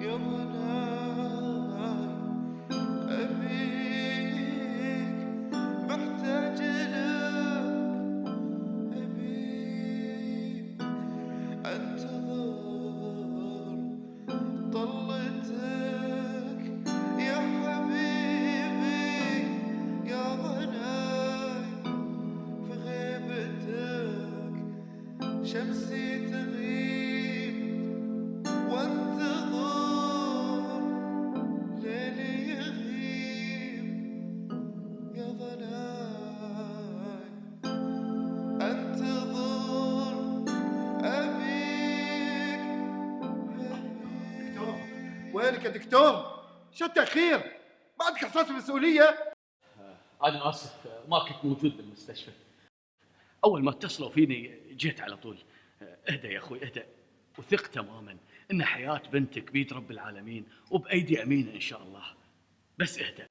يا مناي أبيك محتاج لك، أبيك أنتظر طلتك يا حبيبي، يا غناي في غيبتك شمسي تغيب وانتظر ليلي يغيب، يا غناي انتظر أبيك. دكتور، وينك يا دكتور؟ شو التأخير؟ ما عندك إحساس بالمسؤولية؟ أنا آسف ما كنت موجود بالمستشفى. أول ما اتصلوا فيني جيت على طول. اهدى يا أخوي اهدى، وثق تماما إن حياة بنتك بيد رب العالمين وبأيدي أمينة إن شاء الله. بس اهدى.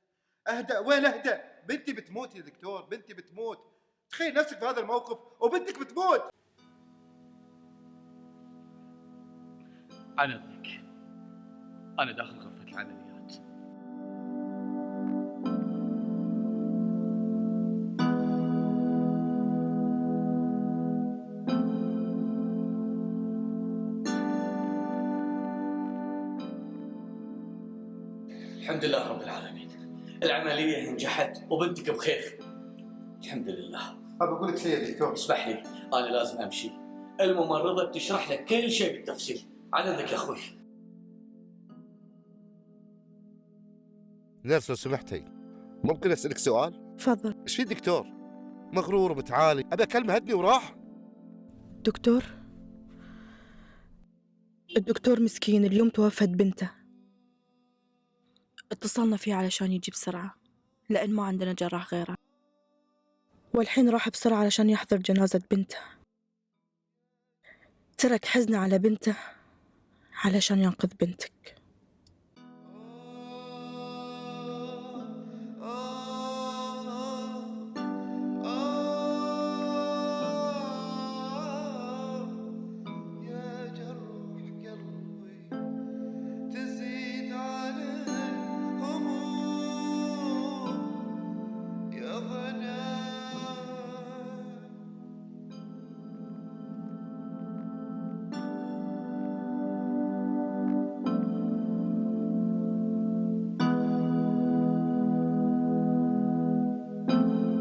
أهدأ وين أهدأ؟ بنتي بتموت يا دكتور، بنتي بتموت. تخيل نفسك في هذا الموقف وبنتك بتموت. عن إذنك، أنا داخل غرفة العمليات. الحمد لله رب العالمين، العملية نجحت وبنتك بخير الحمد لله. أبى أقول لك شيء يا دكتور. اسمح لي أنا لازم أمشي، الممرضة بتشرح لك كل شيء بالتفصيل. عن إذنك يا أخوي. نيرس لو سمحتي ممكن أسألك سؤال؟ تفضل. إيش في دكتور؟ مغرور ومتعالي، أبي أكلمه هدني وراح. دكتور، الدكتور مسكين اليوم توفت بنته، اتصلنا فيه علشان يجي بسرعة لأن ما عندنا جراح غيره، والحين راح بسرعة علشان يحضر جنازة بنته. ترك حزنه على بنته علشان ينقذ بنتك.